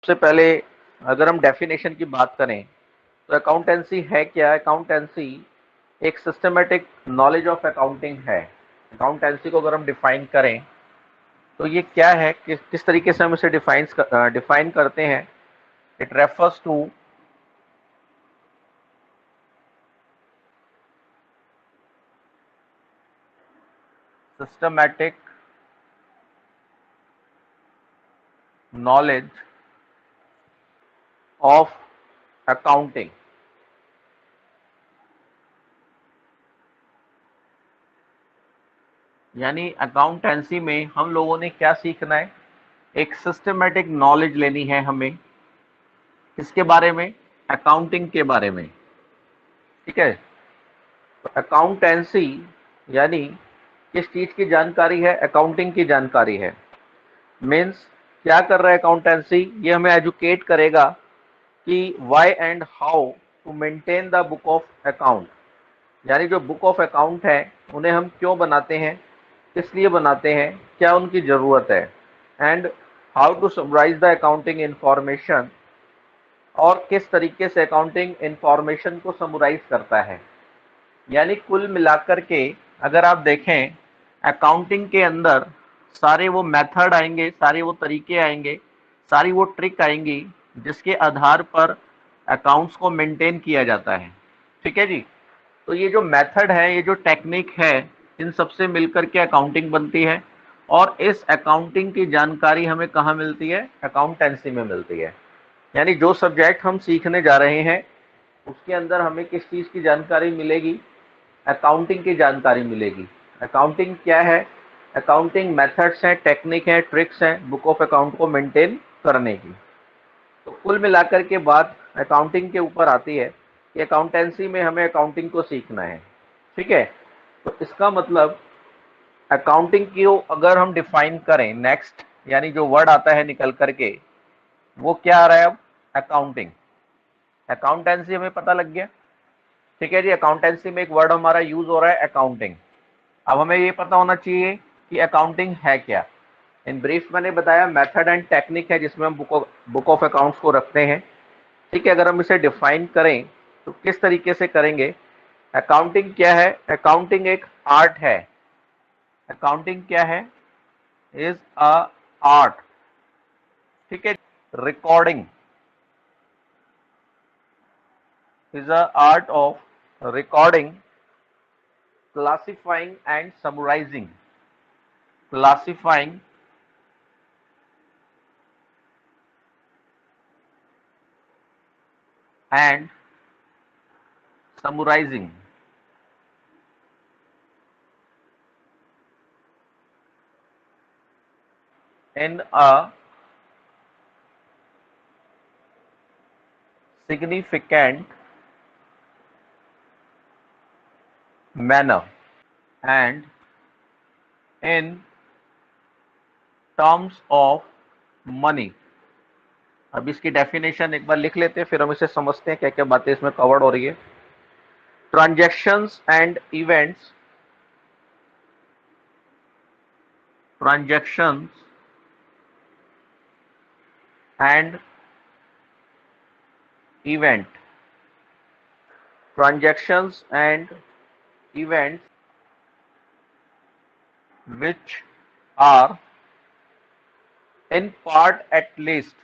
सबसे पहले अगर हम डेफिनेशन की बात करें तो अकाउंटेंसी है क्या? अकाउंटेंसी एक सिस्टमेटिक नॉलेज ऑफ अकाउंटिंग है। अकाउंटेंसी को अगर हम डिफाइन करें तो ये क्या है, किस तरीके से हम इसे डिफाइन करते हैं? It refers to systematic knowledge of accounting. यानी अकाउंटेंसी में हम लोगों ने क्या सीखना है? एक सिस्टमैटिक नॉलेज लेनी है हमें। किसके बारे में? अकाउंटिंग के बारे में। ठीक है, तो अकाउंटेंसी यानी किस चीज की जानकारी है? अकाउंटिंग की जानकारी है। मीन्स क्या कर रहा है अकाउंटेंसी? ये हमें एजुकेट करेगा कि why and how to maintain the book of account. यानी जो बुक ऑफ अकाउंट है उन्हें हम क्यों बनाते हैं, किस लिए बनाते हैं, क्या उनकी ज़रूरत है, and how to summarise the accounting information, और किस तरीके से अकाउंटिंग इंफॉर्मेशन को समराइज करता है। यानी कुल मिलाकर के अगर आप देखें अकाउंटिंग के अंदर सारे वो मेथड आएंगे, सारे वो तरीके आएंगे, सारी वो ट्रिक आएंगी जिसके आधार पर अकाउंट्स को मेंटेन किया जाता है। ठीक है जी, तो ये जो मेथड है, ये जो टेक्निक है, इन सबसे मिलकर के अकाउंटिंग बनती है। और इस अकाउंटिंग की जानकारी हमें कहाँ मिलती है? अकाउंटेंसी में मिलती है। यानी जो सब्जेक्ट हम सीखने जा रहे हैं उसके अंदर हमें किस चीज़ की जानकारी मिलेगी? अकाउंटिंग की जानकारी मिलेगी। अकाउंटिंग क्या है? अकाउंटिंग मेथड्स हैं, टेक्निक है, ट्रिक्स हैं बुक ऑफ अकाउंट को मेंटेन करने की। तो कुल मिलाकर के बात अकाउंटिंग के ऊपर आती है कि अकाउंटेंसी में हमें अकाउंटिंग को सीखना है। ठीक है, तो इसका मतलब अकाउंटिंग को अगर हम डिफाइन करें नेक्स्ट, यानी जो वर्ड आता है निकल करके वो क्या आ रहा है अब? अकाउंटिंग। अकाउंटेंसी हमें पता लग गया। ठीक है जी, अकाउंटेंसी में एक वर्ड हमारा यूज हो रहा है अकाउंटिंग। अब हमें ये पता होना चाहिए कि अकाउंटिंग है क्या। इन ब्रीफ मैंने बताया मेथड एंड टेक्निक है जिसमें हम बुक ऑफ अकाउंट्स को रखते हैं। ठीक है, अगर हम इसे डिफाइन करें तो किस तरीके से करेंगे? अकाउंटिंग क्या है? अकाउंटिंग एक आर्ट है। अकाउंटिंग क्या है? Is a art. ठीक है, recording is a art of recording, classifying and summarizing, classifying and summarizing in a significant manner and in terms of money। अब इसकी डेफिनेशन एक बार लिख लेते हैं, फिर हम इसे समझते हैं क्या क्या बातें इसमें कवर्ड हो रही है। Transactions and events, transactions and event, transactions and events which are in part at least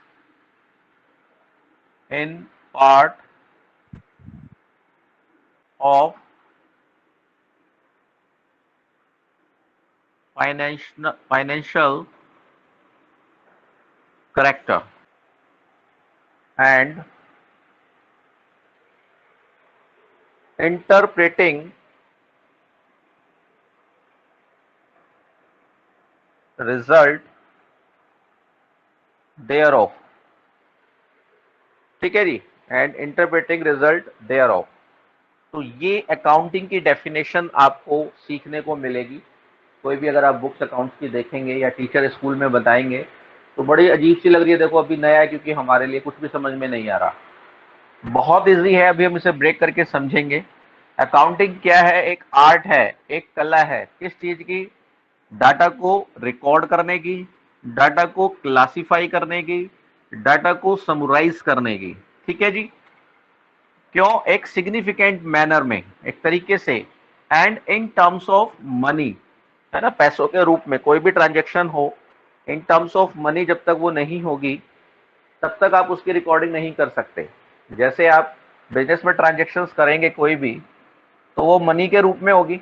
in part of financial character and interpreting result thereof। ठीक है जी, एंड इंटरप्रेटिंग रिजल्ट thereof। तो ये अकाउंटिंग की डेफिनेशन आपको सीखने को मिलेगी। कोई भी अगर आप बुक्स अकाउंट्स की देखेंगे या टीचर स्कूल में बताएंगे तो बड़ी अजीब सी लग रही है। देखो अभी नया है क्योंकि हमारे लिए कुछ भी समझ में नहीं आ रहा। बहुत इजी है, अभी हम इसे ब्रेक करके समझेंगे। अकाउंटिंग क्या है? एक आर्ट है, एक कला है। किस चीज की? डाटा को रिकॉर्ड करने की, डाटा को क्लासिफाई करने की, डाटा को समराइज करने की, ठीक है जी। क्यों? एक सिग्निफिकेंट मैनर में, एक तरीके से, and in terms of money, है ना, पैसों के रूप में कोई भी ट्रांजेक्शन हो, इन टर्म्स ऑफ मनी जब तक वो नहीं होगी तब तक आप उसकी रिकॉर्डिंग नहीं कर सकते। जैसे आप बिजनेस में ट्रांजेक्शन्स करेंगे कोई भी, तो वो मनी के रूप में होगी,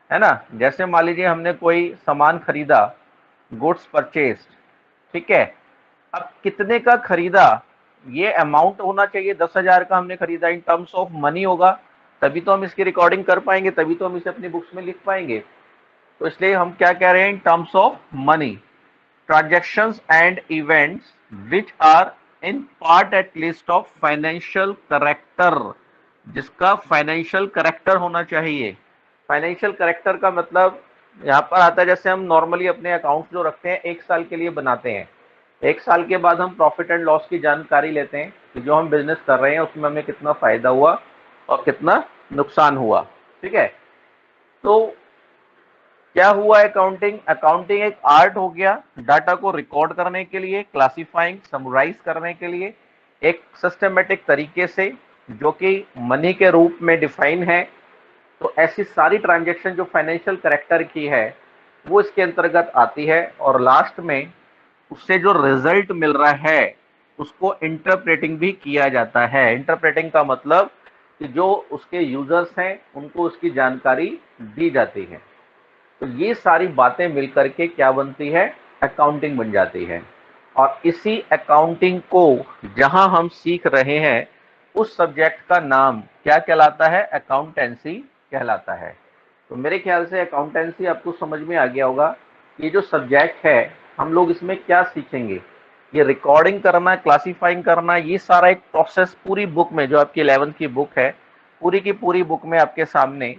है ना। जैसे मान लीजिए हमने कोई सामान खरीदा, गुड्स परचेज, ठीक है, अब कितने का खरीदा, ये अमाउंट होना चाहिए, 10,000 का हमने खरीदा, इन टर्म्स ऑफ मनी होगा, तभी तो हम इसकी रिकॉर्डिंग कर पाएंगे, तभी तो हम इसे अपनी बुक्स में लिख पाएंगे। तो इसलिए हम क्या कह रहे हैं, in terms of money, transactions and events which are in part at least of financial character, जिसका फाइनेंशियल करेक्टर होना चाहिए। फाइनेंशियल करेक्टर का मतलब यहाँ पर आता है, जैसे हम नॉर्मली अपने अकाउंट्स जो रखते हैं 1 साल के लिए बनाते हैं, 1 साल के बाद हम प्रॉफिट एंड लॉस की जानकारी लेते हैं कि जो हम बिजनेस कर रहे हैं उसमें हमें कितना फायदा हुआ और कितना नुकसान हुआ, ठीक है। तो क्या हुआ, अकाउंटिंग, अकाउंटिंग एक आर्ट हो गया डाटा को रिकॉर्ड करने के लिए, क्लासिफाइंग, समराइज करने के लिए, एक सिस्टमेटिक तरीके से जो कि मनी के रूप में डिफाइन है। तो ऐसी सारी ट्रांजैक्शन जो फाइनेंशियल करेक्टर की है वो इसके अंतर्गत आती है, और लास्ट में उससे जो रिजल्ट मिल रहा है उसको इंटरप्रेटिंग भी किया जाता है। इंटरप्रेटिंग का मतलब कि जो उसके यूजर्स हैं उनको उसकी जानकारी दी जाती है। तो ये सारी बातें मिलकर के क्या बनती है, अकाउंटिंग बन जाती है। और इसी अकाउंटिंग को जहां हम सीख रहे हैं उस सब्जेक्ट का नाम क्या कहलाता है, अकाउंटेंसी कहलाता है। तो मेरे ख्याल से अकाउंटेंसी आपको समझ में आ गया होगा। ये जो सब्जेक्ट है हम लोग इसमें क्या सीखेंगे, ये रिकॉर्डिंग करना, क्लासिफाइंग करना, ये सारा एक प्रोसेस पूरी बुक में, जो आपकी 11th की बुक है, पूरी की पूरी बुक में आपके सामने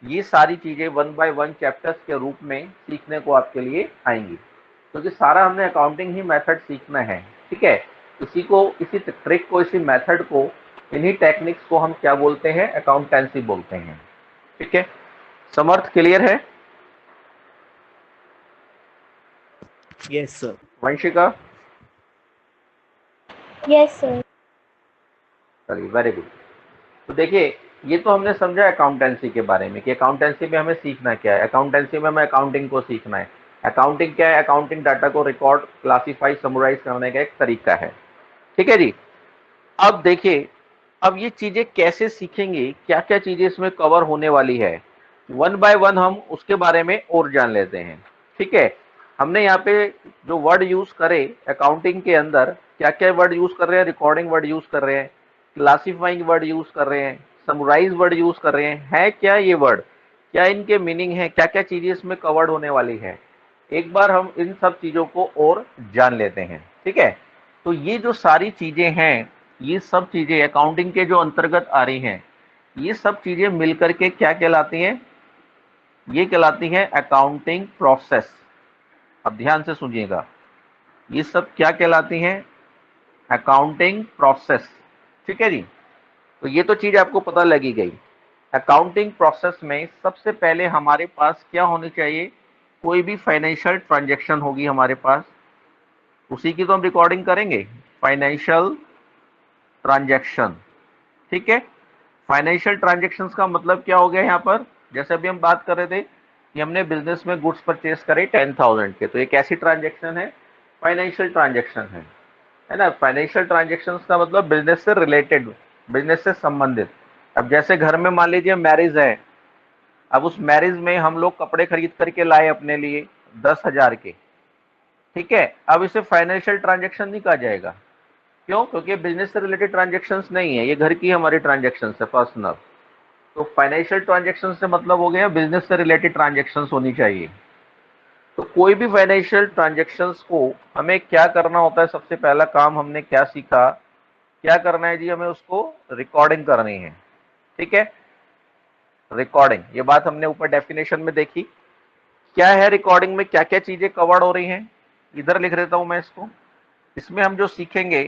ये सारी चीजें 1 बाय 1 चैप्टर्स के रूप में सीखने को आपके लिए आएंगी। क्योंकि सारा हमने अकाउंटिंग ही मेथड सीखना है, ठीक है। इसी को, इसी ट्रिक को, इसी मेथड को, इन्हीं टेक्निक्स को हम क्या बोलते हैं, अकाउंटेंसी बोलते हैं, ठीक है। समर्थ, क्लियर है? Yes sir. Vanshika? Yes sir. चलिए, वेरी गुड। तो देखिए, ये तो हमने समझा अकाउंटेंसी के बारे में कि अकाउंटेंसी में हमें सीखना क्या है। अकाउंटेंसी में हमें अकाउंटिंग को सीखना है। अकाउंटिंग क्या है? अकाउंटिंग डाटा को रिकॉर्ड, क्लासिफाई, समराइज करने का एक तरीका है, ठीक है जी। अब देखिए, अब ये चीजें कैसे सीखेंगे, क्या क्या चीजें इसमें कवर होने वाली है, 1 बाय 1 हम उसके बारे में और जान लेते हैं, ठीक है। हमने यहाँ पे जो वर्ड यूज करे अकाउंटिंग के अंदर, क्या क्या वर्ड यूज कर रहे हैं, रिकॉर्डिंग वर्ड यूज कर रहे हैं, क्लासिफाइंग वर्ड यूज कर रहे हैं, समराइज वर्ड यूज कर रहे हैं, है क्या ये वर्ड, क्या इनके मीनिंग है, क्या क्या चीजें इसमें कवर्ड होने वाली है, एक बार हम इन सब चीजों को और जान लेते हैं, ठीक है। तो ये जो सारी चीजें हैं, ये सब चीजें अकाउंटिंग के जो अंतर्गत आ रही हैं, ये सब चीजें मिलकर के क्या कहलाती हैं, ये कहलाती हैं अकाउंटिंग प्रोसेस। अब ध्यान से सुनिएगा, ये सब क्या कहलाती हैं, अकाउंटिंग प्रोसेस, ठीक है जी। तो ये तो चीज आपको पता लगी गई। अकाउंटिंग प्रोसेस में सबसे पहले हमारे पास क्या होनी चाहिए, कोई भी फाइनेंशियल ट्रांजैक्शन होगी हमारे पास, उसी की तो हम रिकॉर्डिंग करेंगे, फाइनेंशियल ट्रांजैक्शन, ठीक है। फाइनेंशियल ट्रांजैक्शंस का मतलब क्या हो गया यहाँ पर, जैसे अभी हम बात कर रहे थे कि हमने बिजनेस में गुड्स परचेज करे 10,000 के, तो एक ऐसी ट्रांजैक्शन है, फाइनेंशियल ट्रांजैक्शन है ना। फाइनेंशियल ट्रांजैक्शंस का मतलब बिजनेस से रिलेटेड, बिजनेस से संबंधित। अब जैसे घर में मान लीजिए मैरिज है, अब उस मैरिज में हम लोग कपड़े खरीद करके लाए अपने लिए 10,000 के, ठीक है। अब इसे फाइनेंशियल ट्रांजैक्शन नहीं कहा जाएगा, क्यों? क्योंकि बिजनेस से रिलेटेड ट्रांजैक्शंस नहीं है, ये घर की हमारी ट्रांजैक्शंस है, पर्सनल। तो फाइनेंशियल ट्रांजैक्शन से मतलब हो गया बिजनेस से रिलेटेड ट्रांजैक्शंस होनी चाहिए। तो कोई भी फाइनेंशियल ट्रांजैक्शंस को हमें क्या करना होता है, सबसे पहला काम हमने क्या सीखा, क्या करना है जी, हमें उसको रिकॉर्डिंग करनी है, ठीक है। रिकॉर्डिंग, ये बात हमने ऊपर डेफिनेशन में देखी। क्या है रिकॉर्डिंग में, क्या क्या चीजें कवर्ड हो रही हैं, इधर लिख देता हूं मैं इसको। इसमें हम जो सीखेंगे,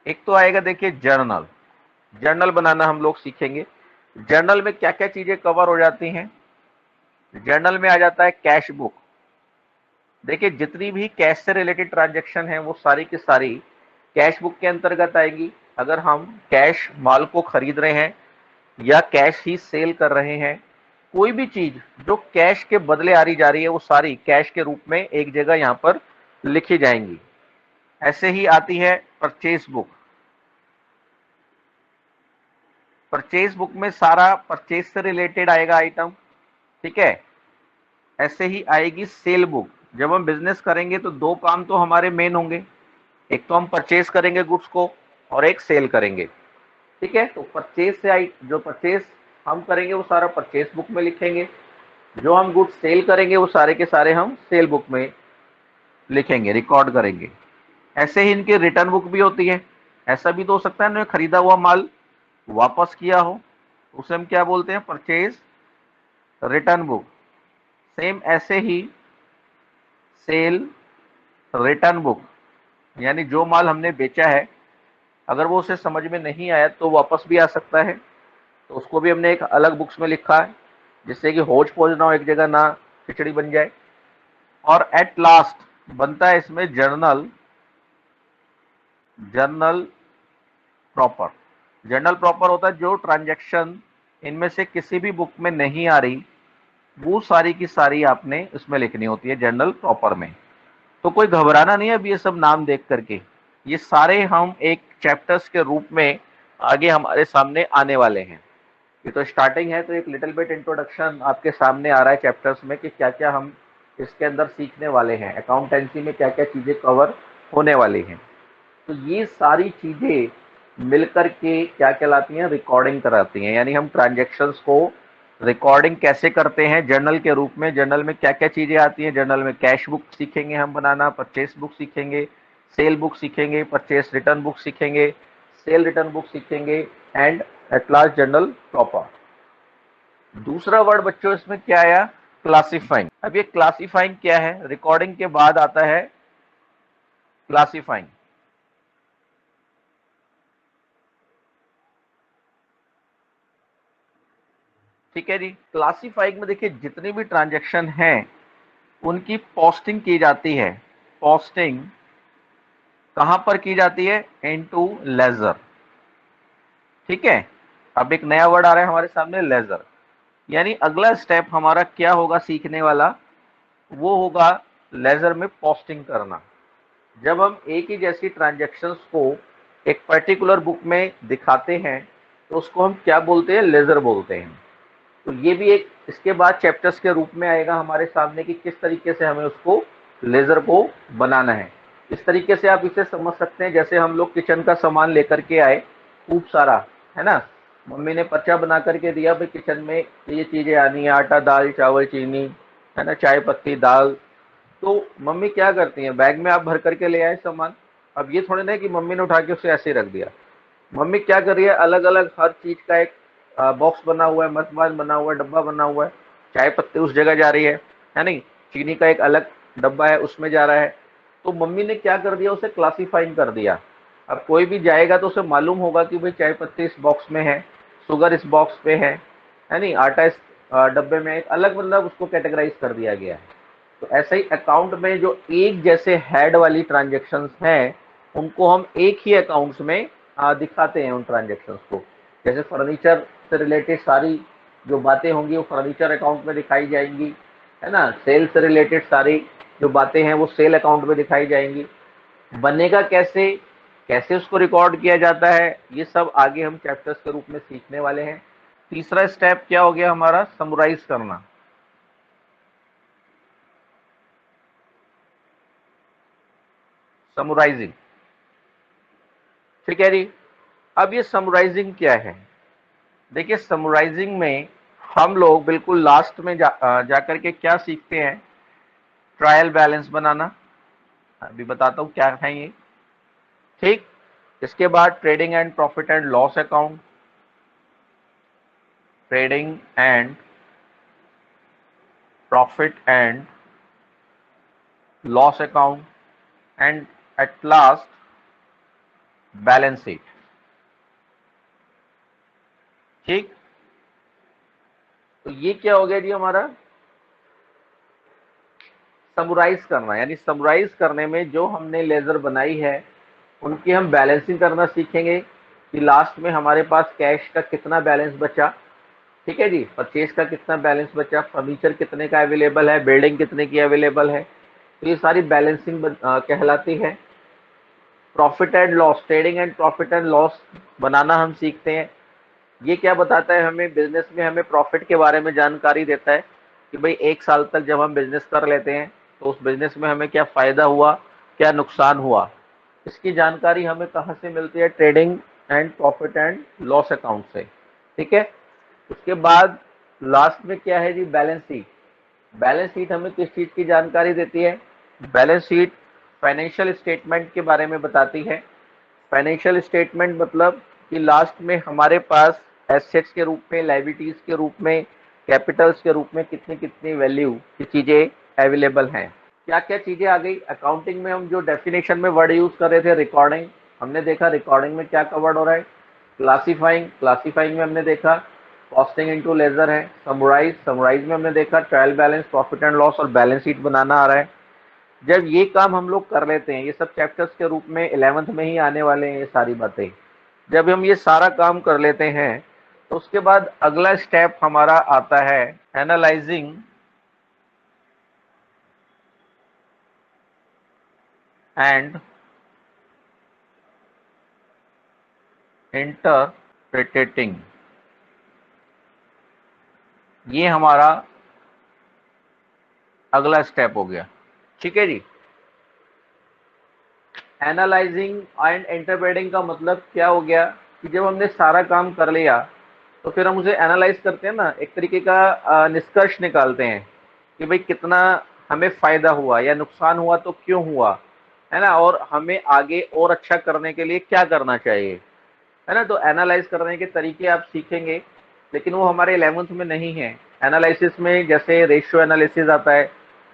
एक तो आएगा देखिए जर्नल, जर्नल बनाना हम लोग सीखेंगे। जर्नल में क्या क्या चीजें कवर हो जाती हैं, जर्नल में आ जाता है कैश बुक, देखिए जितनी भी कैश से रिलेटेड ट्रांजैक्शन है वो सारी की सारी कैश बुक के अंतर्गत आएगी। अगर हम कैश माल को खरीद रहे हैं या कैश ही सेल कर रहे हैं, कोई भी चीज जो कैश के बदले आ रही जा रही है वो सारी कैश के रूप में एक जगह यहां पर लिखी जाएंगी। ऐसे ही आती है परचेज बुक। परचेज बुक में सारा परचेज से रिलेटेड आएगा आइटम, ठीक है। ऐसे ही आएगी सेल बुक। जब हम बिजनेस करेंगे तो दो काम तो हमारे मेन होंगे, एक तो हम परचेज करेंगे गुड्स को और एक सेल करेंगे, ठीक है। तो परचेज से आई जो परचेज हम करेंगे वो सारा परचेज बुक में लिखेंगे, जो हम गुड्स सेल करेंगे वो सारे के सारे हम सेल बुक में लिखेंगे, रिकॉर्ड करेंगे। ऐसे ही इनकी रिटर्न बुक भी होती है। ऐसा भी तो हो सकता है ना, खरीदा हुआ माल वापस किया हो, उसे हम क्या बोलते हैं, परचेज रिटर्न बुक। सेम ऐसे ही सेल रिटर्न बुक, यानी जो माल हमने बेचा है अगर वो उसे समझ में नहीं आया तो वापस भी आ सकता है, तो उसको भी हमने एक अलग बुक्स में लिखा है, जिससे कि होज पोज ना हो, एक जगह ना खिचड़ी बन जाए। और एट लास्ट बनता है इसमें journal, journal proper. Journal proper होता है जो ट्रांजैक्शन इनमें से किसी भी बुक में नहीं आ रही वो सारी की सारी आपने इसमें लिखनी होती है जर्नल प्रॉपर में। तो कोई घबराना नहीं है अब ये सब नाम देख करके, ये सारे हम एक चैप्टर्स के रूप में आगे हमारे सामने आने वाले हैं। ये तो स्टार्टिंग है, तो एक लिटिल बिट इंट्रोडक्शन आपके सामने आ रहा है चैप्टर्स में कि क्या क्या हम इसके अंदर सीखने वाले हैं, अकाउंटेंसी में क्या क्या चीजें कवर होने वाली हैं। तो ये सारी चीजें मिलकर के क्या कहलाती हैं, रिकॉर्डिंग कराती हैं। यानी हम ट्रांजेक्शन्स को रिकॉर्डिंग कैसे करते हैं जर्नल के रूप में, जर्नल में क्या क्या चीजें आती हैं। जर्नल में कैश बुक सीखेंगे हम बनाना, परचेस बुक सीखेंगे, सेल बुक सीखेंगे, परचेस रिटर्न बुक सीखेंगे, सेल रिटर्न बुक सीखेंगे, and at last journal proper. दूसरा वर्ड बच्चों इसमें क्या आया, क्लासिफाइंग। अब ये क्लासिफाइंग क्या है, रिकॉर्डिंग के बाद आता है क्लासिफाइंग। ठीक है जी। क्लासिफाइंग में देखिए जितनी भी ट्रांजैक्शन हैं उनकी पोस्टिंग की जाती है। पोस्टिंग कहां पर की जाती है, इनटू लेजर, ठीक है। अब एक नया वर्ड आ रहा है हमारे सामने, लेजर। यानी अगला स्टेप हमारा क्या होगा सीखने वाला, वो होगा लेजर में पोस्टिंग करना। जब हम एक ही जैसी ट्रांजैक्शंस को एक पर्टिकुलर बुक में दिखाते हैं तो उसको हम क्या बोलते हैं, लेजर बोलते हैं। तो ये भी एक इसके बाद चैप्टर्स के रूप में आएगा हमारे सामने कि किस तरीके से हमें उसको लेजर को बनाना है। इस तरीके से आप इसे समझ सकते हैं जैसे हम लोग किचन का सामान लेकर के आए खूब सारा, है ना, मम्मी ने पर्चा बना करके दिया भाई किचन में ये चीजें आनी है, आटा दाल चावल चीनी, है ना, चाय पत्ती दाल। तो मम्मी क्या करती है, बैग में आप भर करके ले आए सामान। अब ये थोड़ी ना है कि मम्मी ने उठा के उसे ऐसे ही रख दिया। मम्मी क्या कर रही है, अलग अलग हर चीज का एक बॉक्स बना हुआ है, मर्तबान बना हुआ है, डब्बा बना हुआ है। चाय पत्ती उस जगह जा रही है नहीं, चीनी का एक अलग डब्बा है उसमें जा रहा है। तो मम्मी ने क्या कर दिया, उसे क्लासीफाइंग कर दिया। अब कोई भी जाएगा तो उसे मालूम होगा कि भाई चाय पत्ती इस बॉक्स में है, शुगर इस बॉक्स पे है नहीं, आटा इस डब्बे में, एक अलग मतलब उसको कैटेगराइज कर दिया गया है। तो ऐसे ही अकाउंट में जो एक जैसे हेड वाली ट्रांजेक्शन्स हैं उनको हम एक ही अकाउंट्स में दिखाते हैं उन ट्रांजेक्शन्स को। जैसे फर्नीचर से रिलेटेड सारी जो बातें होंगी वो फर्नीचर अकाउंट में दिखाई जाएंगी, है ना। सेल से रिलेटेड सारी जो बातें हैं वो सेल अकाउंट में दिखाई जाएंगी। बनेगा कैसे, कैसे उसको रिकॉर्ड किया जाता है, ये सब आगे हम चैप्टर्स के रूप में सीखने वाले हैं। तीसरा स्टेप क्या हो गया हमारा, समराइज करना। समराइजिंग, ठीक है जी। अब ये समराइजिंग क्या है, देखिए समराइजिंग में हम लोग बिल्कुल लास्ट में जाकर के क्या सीखते हैं, ट्रायल बैलेंस बनाना। अभी बताता हूं क्या है ये, ठीक। इसके बाद trading and profit and loss account, trading and profit and loss account, and at last balance sheet, ठीक। तो ये क्या हो गया जी हमारा समराइज करना, यानी समराइज करने में जो हमने लेजर बनाई है उनकी हम बैलेंसिंग करना सीखेंगे कि लास्ट में हमारे पास कैश का कितना बैलेंस बचा, ठीक है जी, परचेज का कितना बैलेंस बचा, फर्नीचर कितने का अवेलेबल है, बिल्डिंग कितने की अवेलेबल है। तो ये सारी बैलेंसिंग कहलाती है। Profit and loss, trading and profit and loss बनाना हम सीखते हैं। ये क्या बताता है हमें, बिजनेस में हमें प्रॉफिट के बारे में जानकारी देता है कि भाई एक साल तक जब हम बिजनेस कर लेते हैं तो उस बिजनेस में हमें क्या फायदा हुआ, क्या नुकसान हुआ, इसकी जानकारी हमें कहाँ से मिलती है, trading and profit and loss account से, ठीक है। उसके बाद लास्ट में क्या है जी, बैलेंस शीट। बैलेंस शीट हमें किस चीज की जानकारी देती है, बैलेंस शीट फाइनेंशियल स्टेटमेंट के बारे में बताती है। फाइनेंशियल स्टेटमेंट मतलब कि लास्ट में हमारे पास एसेट्स के रूप में, लायबिलिटीज के रूप में, कैपिटल्स के रूप में कितनी कितनी वैल्यू की चीजें अवेलेबल हैं। क्या क्या चीजें आ गई अकाउंटिंग में, हम जो डेफिनेशन में वर्ड यूज कर रहे थे रिकॉर्डिंग, हमने देखा रिकॉर्डिंग में क्या कवर्ड हो रहा है, क्लासिफाइंग, क्लासिफाइंग में हमने देखा कॉस्टिंग इनटू लेजर है, समराइज, समराइज में हमने देखा trial balance, profit and loss और बैलेंस शीट बनाना आ रहा है। जब ये काम हम लोग कर लेते हैं, ये सब चैप्टर्स के रूप में 11th में ही आने वाले हैं ये सारी बातें, जब हम ये सारा काम कर लेते हैं तो उसके बाद अगला स्टेप हमारा आता है एनालाइजिंग एंड इंटरप्रिटेटिंग। ये हमारा अगला स्टेप हो गया, ठीक है जी। एनालाइजिंग एंड इंटरप्रेटिंग का मतलब क्या हो गया कि जब हमने सारा काम कर लिया तो फिर हम उसे एनालाइज करते हैं ना, एक तरीके का निष्कर्ष निकालते हैं कि भाई कितना हमें फायदा हुआ या नुकसान हुआ तो क्यों हुआ, है ना, और हमें आगे और अच्छा करने के लिए क्या करना चाहिए, है ना। तो एनालाइज करने के तरीके आप सीखेंगे, लेकिन वो हमारे 11th में नहीं है। एनालिसिस में जैसे रेशियो एनालिसिस आता है,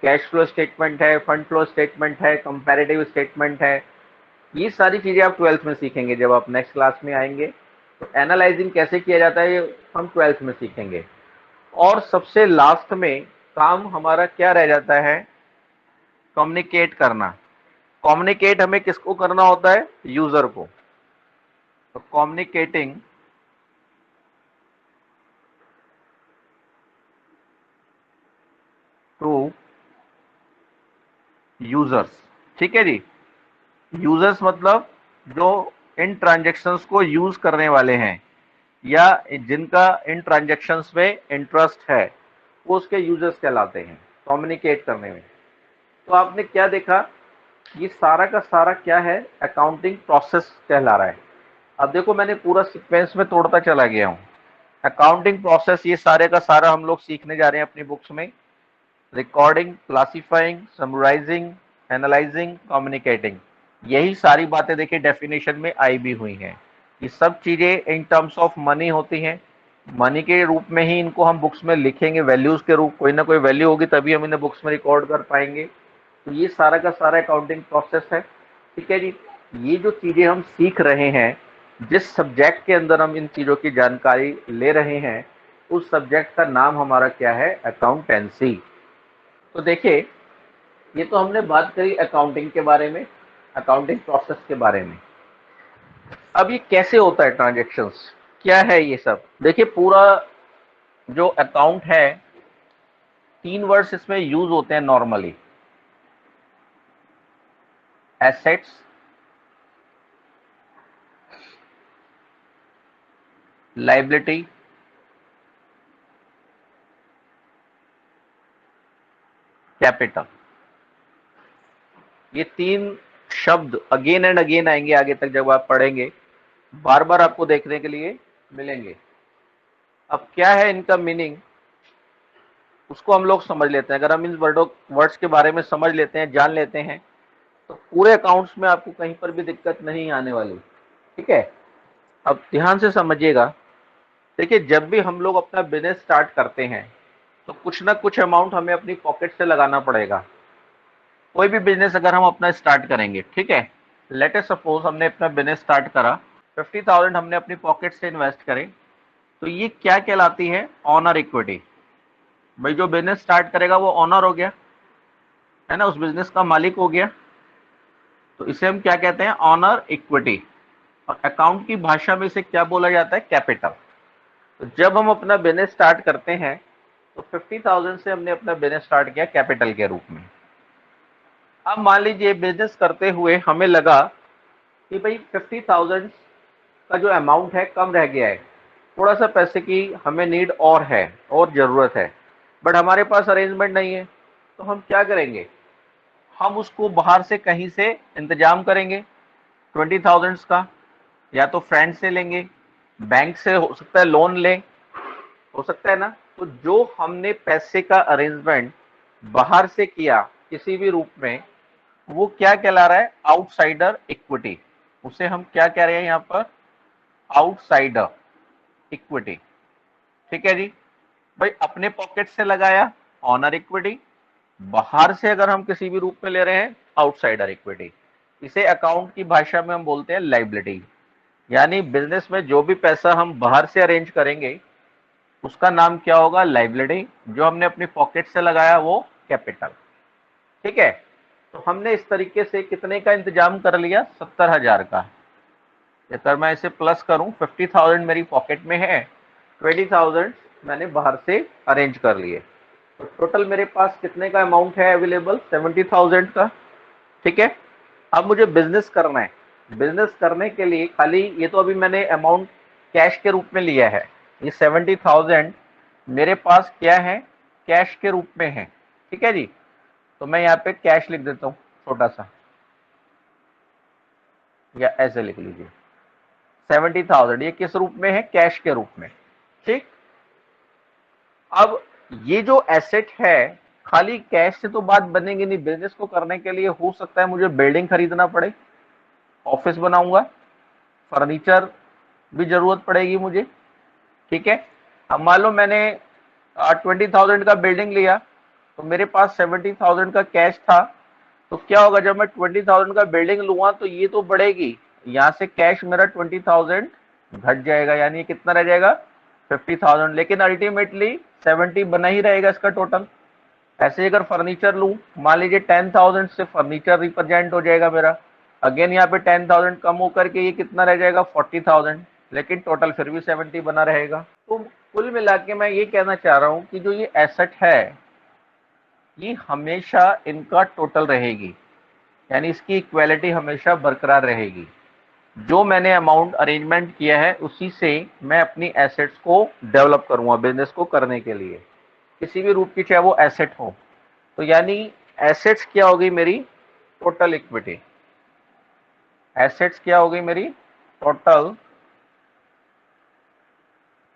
कैश फ्लो स्टेटमेंट है, फंड फ्लो स्टेटमेंट है, कंपैरेटिव स्टेटमेंट है, ये सारी चीजें आप 12th में सीखेंगे। जब आप नेक्स्ट क्लास में आएंगे तो एनालाइजिंग कैसे किया जाता है ये हम 12th में सीखेंगे। और सबसे लास्ट में काम हमारा क्या रह जाता है, कम्युनिकेट करना। कम्युनिकेट हमें किसको करना होता है, यूजर को। तो कम्युनिकेटिंग टू यूजर्स, ठीक है जी। यूजर्स मतलब जो इन ट्रांजेक्शन्स को यूज करने वाले हैं या जिनका इन ट्रांजेक्शन्स में इंटरेस्ट है, वो उसके यूजर्स कहलाते हैं कम्युनिकेट करने में। तो आपने क्या देखा, ये सारा का सारा क्या है, अकाउंटिंग प्रोसेस कहला रहा है। अब देखो मैंने पूरा सीक्वेंस में तोड़ता चला गया हूँ। अकाउंटिंग प्रोसेस ये सारे का सारा हम लोग सीखने जा रहे हैं अपनी बुक्स में। Recording, classifying, summarising, analysing, communicating, यही सारी बातें देखिए डेफिनेशन में आई भी हुई हैं। ये सब चीजें इन टर्म्स ऑफ मनी होती हैं, मनी के रूप में ही इनको हम बुक्स में लिखेंगे, वैल्यूज के रूप, कोई ना कोई वैल्यू होगी तभी हम इन्हें बुक्स में रिकॉर्ड कर पाएंगे। तो ये सारा का सारा अकाउंटिंग प्रोसेस है, ठीक है जी। ये जो चीजें हम सीख रहे हैं, जिस सब्जेक्ट के अंदर हम इन चीजों की जानकारी ले रहे हैं, उस सब्जेक्ट का नाम हमारा क्या है, अकाउंटेंसी। तो देखिए ये तो हमने बात करी अकाउंटिंग के बारे में, अकाउंटिंग प्रोसेस के बारे में। अब ये कैसे होता है ट्रांजैक्शंस, क्या है ये सब, देखिए पूरा जो अकाउंट है, 3 वर्ड्स इसमें यूज होते हैं नॉर्मली, एसेट्स, लायबिलिटी, कैपिटल। ये 3 शब्द अगेन एंड अगेन आएंगे आगे तक, जब आप पढ़ेंगे बार बार आपको देखने के लिए मिलेंगे। अब क्या है इनका मीनिंग, उसको हम लोग समझ लेते हैं। अगर हम इन वर्ड्स के बारे में समझ लेते हैं, जान लेते हैं, तो पूरे अकाउंट्स में आपको कहीं पर भी दिक्कत नहीं आने वाली, ठीक है। अब ध्यान से समझिएगा, देखिए जब भी हम लोग अपना बिजनेस स्टार्ट करते हैं तो कुछ ना कुछ अमाउंट हमें अपनी पॉकेट से लगाना पड़ेगा। कोई भी बिजनेस अगर हम अपना स्टार्ट करेंगे, ठीक है, लेट अस सपोज हमने अपना बिजनेस स्टार्ट करा, 50,000 हमने अपनी पॉकेट से इन्वेस्ट करे, तो ये क्या कहलाती है, ऑनर इक्विटी। भाई जो बिजनेस स्टार्ट करेगा वो ऑनर हो गया, है ना, उस बिजनेस का मालिक हो गया। तो इसे हम क्या कहते हैं, ऑनर इक्विटी। और अकाउंट की भाषा में इसे क्या बोला जाता है, कैपिटल। तो जब हम अपना बिजनेस स्टार्ट करते हैं तो 50,000 से हमने अपना बिजनेस स्टार्ट किया कैपिटल के रूप में। अब मान लीजिए बिजनेस करते हुए हमें लगा कि भाई 50,000 का जो अमाउंट है कम रह गया है, थोड़ा सा पैसे की हमें नीड और है और ज़रूरत है, बट हमारे पास अरेंजमेंट नहीं है। तो हम क्या करेंगे, हम उसको बाहर से कहीं से इंतजाम करेंगे 20,000 का। या तो फ्रेंड से लेंगे, बैंक से हो सकता है लोन ले, हो सकता है ना। तो जो हमने पैसे का अरेंजमेंट बाहर से किया किसी भी रूप में, वो क्या कहला रहा है, आउटसाइडर इक्विटी। उसे हम क्या कह रहे हैं यहाँ पर, आउटसाइडर इक्विटी। ठीक है जी। भाई अपने पॉकेट से लगाया ऑनर इक्विटी, बाहर से अगर हम किसी भी रूप में ले रहे हैं आउटसाइडर इक्विटी। इसे अकाउंट की भाषा में हम बोलते हैं लायबिलिटी। यानी बिजनेस में जो भी पैसा हम बाहर से अरेंज करेंगे उसका नाम क्या होगा, लायबिलिटी। जो हमने अपनी पॉकेट से लगाया वो कैपिटल। ठीक है। तो हमने इस तरीके से कितने का इंतजाम कर लिया, 70,000 का। अगर मैं इसे प्लस करूं, 50,000 मेरी पॉकेट में है, 20,000 मैंने बाहर से अरेंज कर लिए। तो टोटल मेरे पास कितने का अमाउंट है अवेलेबल, 70,000 का। ठीक है। अब मुझे बिजनेस करना है। बिजनेस करने के लिए खाली ये तो अभी मैंने अमाउंट कैश के रूप में लिया है, ये 70,000 मेरे पास क्या है, कैश के रूप में है। ठीक है जी। तो मैं यहाँ पे कैश लिख देता हूँ छोटा सा, या ऐसे लिख लीजिए 70,000, ये किस रूप में है, कैश के रूप में। ठीक। अब ये जो एसेट है, खाली कैश से तो बात बनेगी नहीं। बिजनेस को करने के लिए हो सकता है मुझे बिल्डिंग खरीदना पड़े, ऑफिस बनाऊंगा, फर्नीचर भी जरूरत पड़ेगी मुझे। ठीक है। अब मान लो मैंने 20,000 का बिल्डिंग लिया, तो मेरे पास 70,000 का कैश था। तो क्या होगा, जब मैं 20,000 का बिल्डिंग लूंगा तो ये तो बढ़ेगी, यहाँ से कैश मेरा 20,000 घट जाएगा, यानी कितना रह जाएगा, 50,000। लेकिन अल्टीमेटली 70 बना ही रहेगा इसका टोटल। ऐसे ही अगर फर्नीचर लूं, मान लीजिए 10,000 से फर्नीचर रिप्रेजेंट हो जाएगा मेरा, अगेन यहाँ पे 10,000 कम होकर के ये कितना रह जाएगा, 40,000। लेकिन टोटल फिर भी 70 बना रहेगा। तो कुल मिला के मैं ये कहना चाह रहा हूँ कि जो ये एसेट है ये हमेशा इनका टोटल रहेगी, यानी इसकी इक्वालिटी हमेशा बरकरार रहेगी। जो मैंने अमाउंट अरेंजमेंट किया है उसी से मैं अपनी एसेट्स को डेवलप करूंगा बिजनेस को करने के लिए, किसी भी रूप की चाहे वो एसेट हो। तो यानी एसेट्स क्या होगी मेरी, टोटल इक्विटी। एसेट्स क्या होगी मेरी, टोटल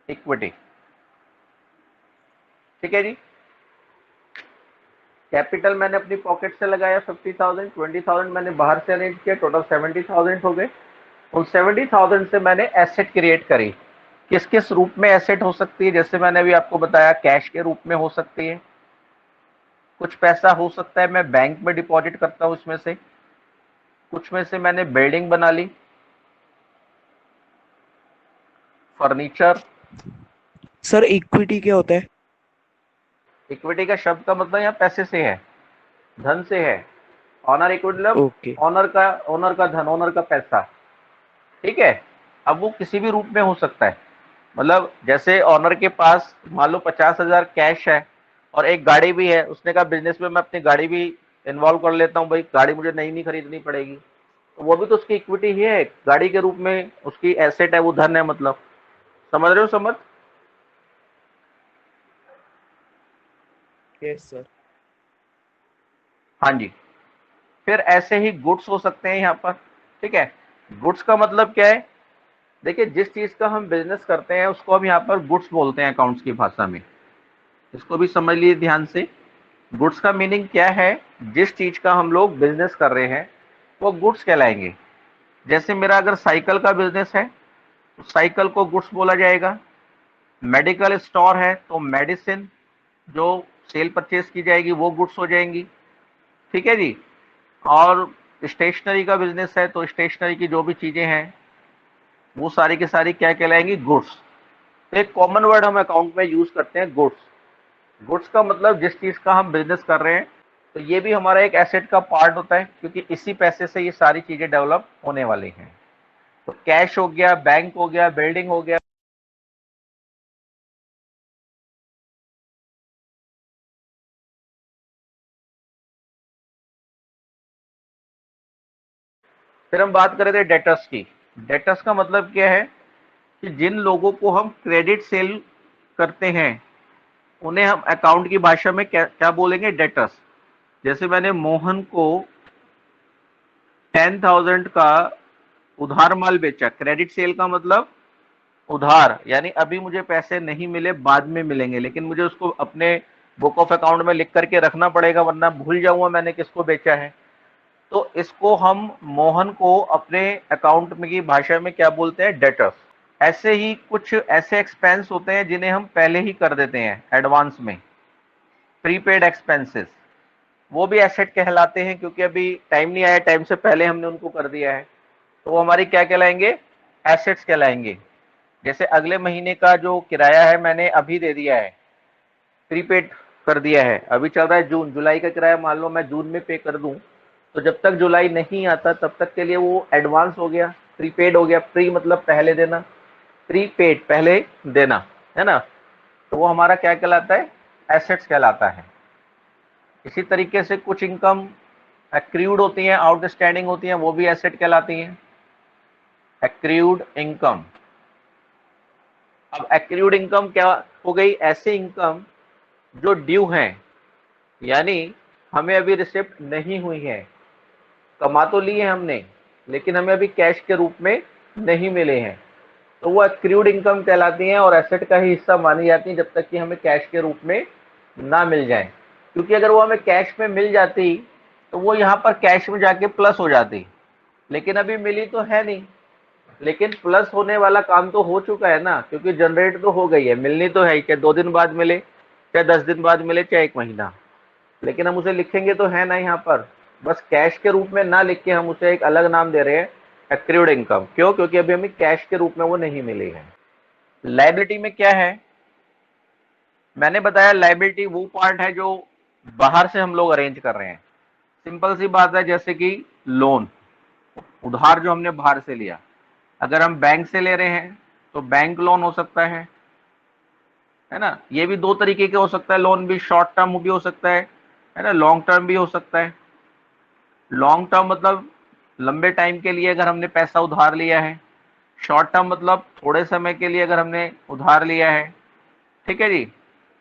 इक्विटी। ठीक है जी। कैपिटल मैंने अपनी पॉकेट से लगाया 50,000, 20,000 मैंने बाहर से अरेंज किया, टोटल 70,000 हो गए। उन 70,000 से मैंने एसेट क्रिएट करी। किस किस रूप में एसेट हो सकती है, जैसे मैंने अभी आपको बताया कैश के रूप में हो सकती है, कुछ पैसा हो सकता है मैं बैंक में डिपॉजिट करता हूं उसमें से, कुछ में से मैंने बिल्डिंग बना ली, फर्नीचर। सर इक्विटी क्या होता है? इक्विटी का शब्द का मतलब यहाँ पैसे से है, धन से है। ऑनर इक्विटी मतलब ओके। ऑनर का धन, ऑनर का पैसा। ठीक है। अब वो किसी भी रूप में हो सकता है, मतलब जैसे ऑनर के पास मान लो 50,000 कैश है और एक गाड़ी भी है, उसने कहा बिजनेस में मैं अपनी गाड़ी भी इन्वॉल्व कर लेता हूँ, भाई गाड़ी मुझे नई नहीं खरीदनी पड़ेगी। तो वो भी तो उसकी इक्विटी ही है, गाड़ी के रूप में उसकी एसेट है, वो धन है, मतलब समझ रहे हो, समझ। Yes sir. हाँ जी। फिर ऐसे ही गुड्स हो सकते हैं यहाँ पर। ठीक है। गुड्स का मतलब क्या है, देखिए जिस चीज का हम बिजनेस करते हैं उसको हम यहाँ पर गुड्स बोलते हैं अकाउंट्स की भाषा में, इसको भी समझ लीजिए ध्यान से। गुड्स का मीनिंग क्या है, जिस चीज का हम लोग बिजनेस कर रहे हैं वो गुड्स कहलाएंगे। जैसे मेरा अगर साइकिल का बिजनेस है तो साइकिल को गुड्स बोला जाएगा। मेडिकल स्टोर है तो मेडिसिन जो सेल परचेज की जाएगी वो गुड्स हो जाएंगी। ठीक है जी। और स्टेशनरी का बिजनेस है तो स्टेशनरी की जो भी चीजें हैं वो सारी की सारी क्या कहलाएंगी, गुड्स। तो एक कॉमन वर्ड हम अकाउंट में यूज करते हैं, गुड्स। गुड्स का मतलब जिस चीज का हम बिजनेस कर रहे हैं तो ये भी हमारा एक एसेट का पार्ट होता है, क्योंकि इसी पैसे से ये सारी चीजें डेवलप होने वाली हैं। तो कैश हो गया, बैंक हो गया, बिल्डिंग हो गया। फिर हम बात कर रहे थे डेटर्स की। डेटर्स का मतलब क्या है कि जिन लोगों को हम क्रेडिट सेल करते हैं उन्हें हम अकाउंट की भाषा में क्या क्या बोलेंगे, डेटर्स। जैसे मैंने मोहन को 10,000 का उधार माल बेचा, क्रेडिट सेल का मतलब उधार, यानी अभी मुझे पैसे नहीं मिले, बाद में मिलेंगे, लेकिन मुझे उसको अपने बुक ऑफ अकाउंट में लिख करके रखना पड़ेगा, वरना भूल जाऊंगा मैंने किसको बेचा है। तो इसको हम मोहन को अपने अकाउंट में की भाषा में क्या बोलते हैं, डेटर्स। ऐसे ही कुछ ऐसे एक्सपेंस होते हैं जिन्हें हम पहले ही कर देते हैं एडवांस में, प्रीपेड एक्सपेंसेस, वो भी एसेट कहलाते हैं, क्योंकि अभी टाइम नहीं आया, टाइम से पहले हमने उनको कर दिया है, तो वो हमारी क्या कहलाएंगे, एसेट्स कहलाएंगे। जैसे अगले महीने का जो किराया है मैंने अभी दे दिया है, प्रीपेड कर दिया है, अभी चल रहा है जून, जुलाई का किराया मान लो मैं जून में पे कर दूं, तो जब तक जुलाई नहीं आता तब तक के लिए वो एडवांस हो गया, प्रीपेड हो गया। प्री मतलब पहले देना, प्रीपेड पहले देना, है ना। तो वो हमारा क्या कहलाता है, एसेट्स कहलाता है। इसी तरीके से कुछ इनकम एक्रूड होती हैं, आउटस्टैंडिंग होती हैं, वो भी एसेट कहलाती हैं, एक्रूड इनकम। अब एक्रूड इनकम क्या हो गई, ऐसी इनकम जो ड्यू है, यानी हमें अभी रिसिप्ट नहीं हुई है, कमा तो लिए हमने लेकिन हमें अभी कैश के रूप में नहीं मिले हैं, तो वो एक्रूड इनकम कहलाती हैं और एसेट का ही हिस्सा मानी जाती है जब तक कि हमें कैश के रूप में ना मिल जाए। क्योंकि अगर वो हमें कैश में मिल जाती तो वो यहाँ पर कैश में जाके प्लस हो जाती, लेकिन अभी मिली तो है नहीं। लेकिन प्लस होने वाला काम तो हो चुका है ना, क्योंकि जनरेट तो हो गई है, मिलनी तो है, चाहे 2 दिन बाद मिले, चाहे 10 दिन बाद मिले, चाहे 1 महीना, लेकिन हम उसे लिखेंगे तो है ना यहाँ पर। बस कैश के रूप में ना लिख के हम उसे एक अलग नाम दे रहे हैं, एक्रूड इनकम। क्यों, क्योंकि अभी हमें कैश के रूप में वो नहीं मिली है। लायबिलिटी में क्या है, मैंने बताया लायबिलिटी वो पार्ट है जो बाहर से हम लोग अरेंज कर रहे हैं। सिंपल सी बात है, जैसे कि लोन, उधार जो हमने बाहर से लिया, अगर हम बैंक से ले रहे हैं तो बैंक लोन हो सकता है ना। ये भी दो तरीके के हो सकता है, लोन भी शॉर्ट टर्म भी हो सकता है ना, लॉन्ग टर्म भी हो सकता है। लॉन्ग टर्म मतलब लंबे टाइम के लिए अगर हमने पैसा उधार लिया है, शॉर्ट टर्म मतलब थोड़े समय के लिए अगर हमने उधार लिया है, ठीक है जी।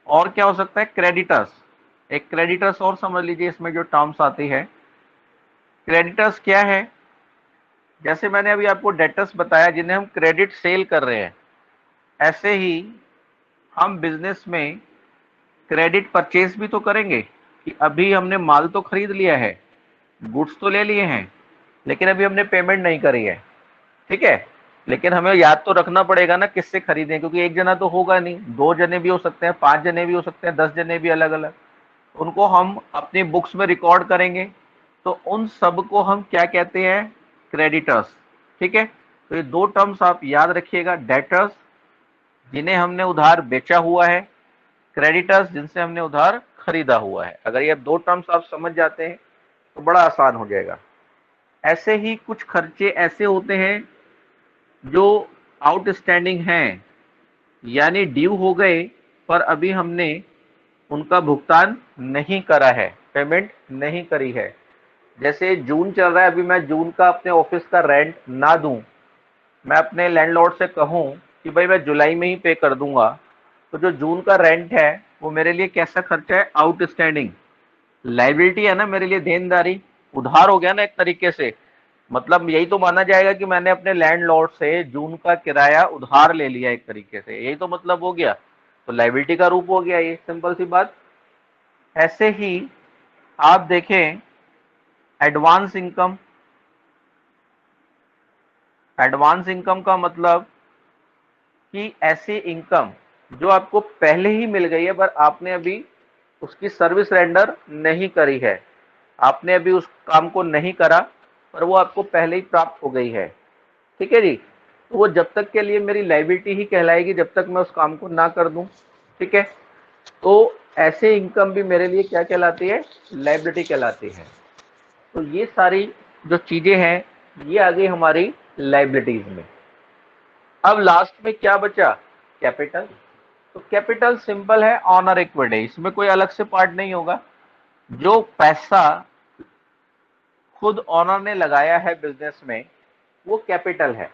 और क्या हो सकता है, क्रेडिटर्स, एक क्रेडिटर्स और समझ लीजिए, इसमें जो टर्म्स आती है, क्रेडिटर्स क्या है, जैसे मैंने अभी आपको डेटर्स बताया जिन्हें हम क्रेडिट सेल कर रहे हैं, ऐसे ही हम बिजनेस में क्रेडिट परचेज भी तो करेंगे, कि अभी हमने माल तो खरीद लिया है, गुड्स तो ले लिए हैं, लेकिन अभी हमने पेमेंट नहीं करी है, ठीक है। लेकिन हमें याद तो रखना पड़ेगा ना किससे खरीदें, क्योंकि एक जना तो होगा नहीं, 2 जने भी हो सकते हैं, 5 जने भी हो सकते हैं, 10 जने भी अलग अलग, उनको हम अपनी बुक्स में रिकॉर्ड करेंगे। तो उन सब को हम क्या कहते हैं, क्रेडिटर्स, ठीक है। तो ये दो टर्म्स आप याद रखिएगा, डेटर्स जिन्हें हमने उधार बेचा हुआ है, क्रेडिटर्स जिनसे हमने उधार खरीदा हुआ है। अगर ये दो टर्म्स आप समझ जाते हैं तो बड़ा आसान हो जाएगा। ऐसे ही कुछ खर्चे ऐसे होते हैं जो आउटस्टैंडिंग हैं, यानी ड्यू हो गए पर अभी हमने उनका भुगतान नहीं करा है, पेमेंट नहीं करी है। जैसे जून चल रहा है, अभी मैं जून का अपने ऑफिस का रेंट ना दूं, मैं अपने लैंडलॉर्ड से कहूं कि भाई मैं जुलाई में ही पे कर दूंगा, तो जो जून का रेंट है वो मेरे लिए कैसा खर्चा है, आउटस्टैंडिंग लाइबिलिटी है ना, मेरे लिए देनदारी, उधार हो गया ना एक तरीके से। मतलब यही तो माना जाएगा कि मैंने अपने लैंडलॉर्ड से जून का किराया उधार ले लिया एक तरीके से, यही तो मतलब हो गया, तो लाइबिलिटी का रूप हो गया ये, सिंपल सी बात। ऐसे ही आप देखें एडवांस इनकम, एडवांस इनकम का मतलब कि ऐसी इनकम जो आपको पहले ही मिल गई है पर आपने अभी उसकी सर्विस रेंडर नहीं करी है, आपने अभी उस काम को नहीं करा पर वो आपको पहले ही प्राप्त हो गई है, ठीक है जी। तो वो जब तक के लिए मेरी लायबिलिटी ही कहलाएगी जब तक मैं उस काम को ना कर दूं, ठीक है। तो ऐसे इनकम भी मेरे लिए क्या कहलाती है, लायबिलिटी कहलाती है। तो ये सारी जो चीजें हैं ये आ गई हमारी लायबिलिटीज में। अब लास्ट में क्या बचा, कैपिटल। तो कैपिटल सिंपल है, ऑनर इक्विटी, इसमें कोई अलग से पार्ट नहीं होगा। जो पैसा खुद ऑनर ने लगाया है बिजनेस में वो कैपिटल है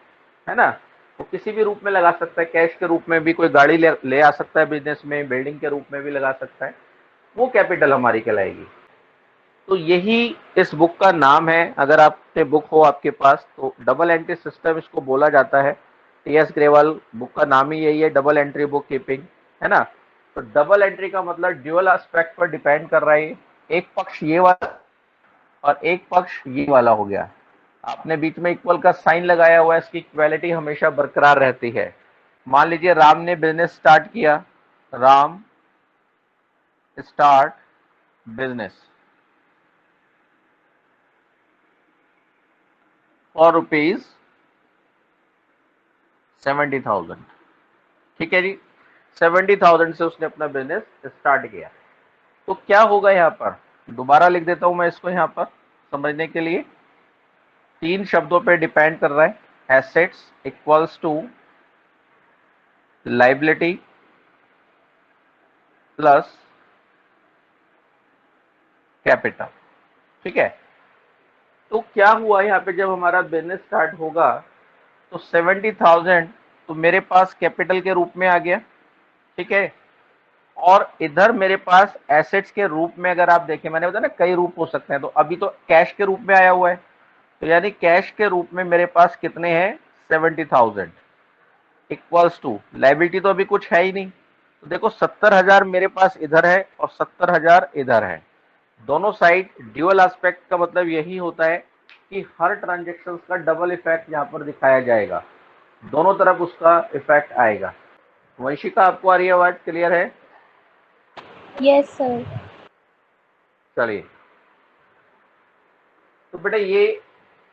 ना। वो किसी भी रूप में लगा सकता है, कैश के रूप में भी कोई गाड़ी ले आ सकता है बिजनेस में, बिल्डिंग के रूप में भी लगा सकता है, वो कैपिटल हमारी कहलाएगी। तो यही इस बुक का नाम है। अगर आपके बुक हो आपके पास तो डबल एंट्री सिस्टम इसको बोला जाता है। टी.एस. ग्रेवाल बुक का नाम ही यही है, डबल एंट्री बुक कीपिंग, है ना। तो डबल एंट्री का मतलब ड्यूअल एस्पेक्ट पर डिपेंड कर रहा है। एक पक्ष ये वाला और एक पक्ष ये वाला हो गया। आपने बीच में इक्वल का साइन लगाया हुआ है, इसकी इक्वालिटी हमेशा बरकरार रहती है। मान लीजिए राम ने बिजनेस स्टार्ट किया, Ram start business for rupees 70,000, ठीक है जी। 70,000 से उसने अपना बिजनेस स्टार्ट किया। तो क्या होगा यहाँ पर, दोबारा लिख देता हूं मैं इसको यहाँ पर समझने के लिए। तीन शब्दों पे डिपेंड कर रहा है, assets equals to liability plus capital, ठीक है। तो क्या हुआ यहाँ पे, जब हमारा बिजनेस स्टार्ट होगा तो 70,000 तो मेरे पास कैपिटल के रूप में आ गया, ठीक है। और इधर मेरे पास एसेट्स के रूप में, अगर आप देखें मैंने बताया ना कई रूप हो सकते हैं, तो अभी तो कैश के रूप में आया हुआ है, तो यानी कैश के रूप में मेरे पास कितने हैं, 70,000 इक्वल्स टू लायबिलिटी तो अभी कुछ है ही नहीं। तो देखो 70,000 मेरे पास इधर है और 70,000 इधर है, दोनों साइड ड्यूअल एस्पेक्ट का मतलब यही होता है कि हर ट्रांजेक्शन का डबल इफेक्ट यहाँ पर दिखाया जाएगा, दोनों तरफ उसका इफेक्ट आएगा। वंशिका आपको आ रही है आवाज, क्लियर है? Yes sir. चलिए, तो बेटा ये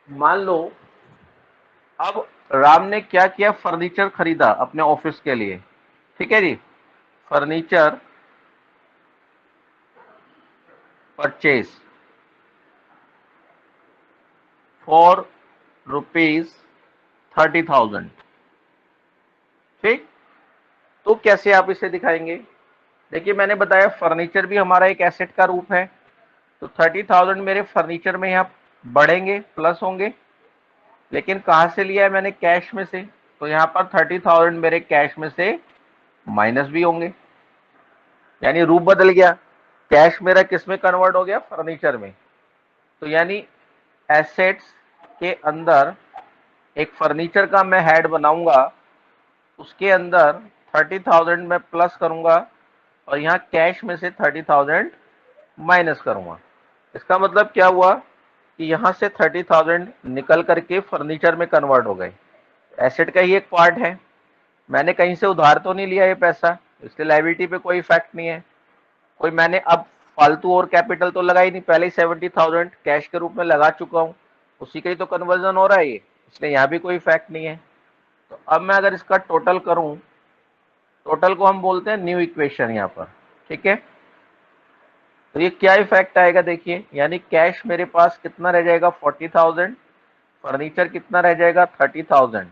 मान लो अब राम ने क्या किया, फर्नीचर खरीदा अपने ऑफिस के लिए, ठीक है जी। फर्नीचर परचेज फॉर रुपीज 30,000, ठीक। तो कैसे आप इसे दिखाएंगे, देखिए मैंने बताया फर्नीचर भी हमारा एक एसेट का रूप है। तो 30,000 मेरे फर्नीचर में यहाँ बढ़ेंगे, प्लस होंगे, लेकिन कहां से लिया है मैंने, कैश में से। तो यहाँ पर 30,000 मेरे कैश में से माइनस भी होंगे, यानी रूप बदल गया। कैश मेरा किस में कन्वर्ट हो गया, फर्नीचर में। तो यानी एसेट्स के अंदर एक फर्नीचर का मैं हेड बनाऊंगा, उसके अंदर 30,000 में प्लस करूंगा और यहाँ कैश में से 30,000 माइनस करूंगा। इसका मतलब क्या हुआ कि यहाँ से 30,000 निकल करके फर्नीचर में कन्वर्ट हो गए, एसेट का ही एक पार्ट है। मैंने कहीं से उधार तो नहीं लिया ये पैसा, इसलिए लायबिलिटी पे कोई इफेक्ट नहीं है। कोई मैंने अब फालतू और कैपिटल तो लगा ही नहीं, पहले ही 70,000 कैश के रूप में लगा चुका हूँ, उसी का ही तो कन्वर्जन हो रहा है ये, इसलिए यहाँ भी कोई इफेक्ट नहीं है। तो अब मैं अगर इसका टोटल करूं, टोटल को हम बोलते हैं न्यू इक्वेशन यहाँ पर, ठीक है। तो ये क्या इफेक्ट आएगा देखिए, यानी कैश मेरे पास कितना रह जाएगा 40,000, फर्नीचर कितना रह जाएगा 30,000,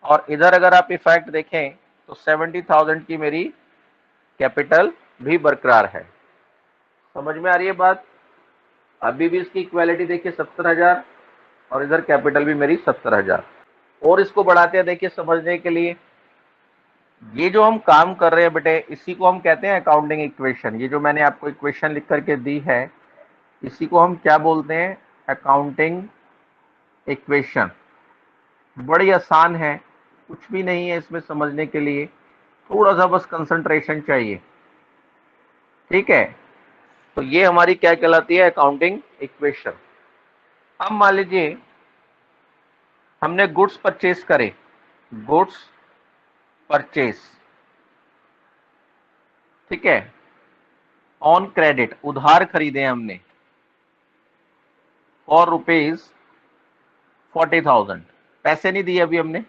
और इधर अगर आप इफेक्ट देखें तो 70,000 की मेरी कैपिटल भी बरकरार है। समझ में आ रही है बात? अभी भी इसकी इक्वालिटी देखिए 70,000 और इधर कैपिटल भी मेरी 70,000। और इसको बढ़ाते हैं देखिए समझने के लिए, ये जो हम काम कर रहे हैं बेटे इसी को हम कहते हैं अकाउंटिंग इक्वेशन। ये जो मैंने आपको इक्वेशन लिख करके दी है इसी को हम क्या बोलते हैं, अकाउंटिंग इक्वेशन। बड़ी आसान है, कुछ भी नहीं है इसमें समझने के लिए, थोड़ा सा बस कंसंट्रेशन चाहिए, ठीक है। तो ये हमारी क्या कहलाती है, अकाउंटिंग इक्वेशन। अब मान लीजिए हमने गुड्स परचेज करे, गुड्स परचेज, ठीक है, ऑन क्रेडिट, उधार खरीदे हमने, फॉर रुपीज 40,000, पैसे नहीं दिए अभी हमने,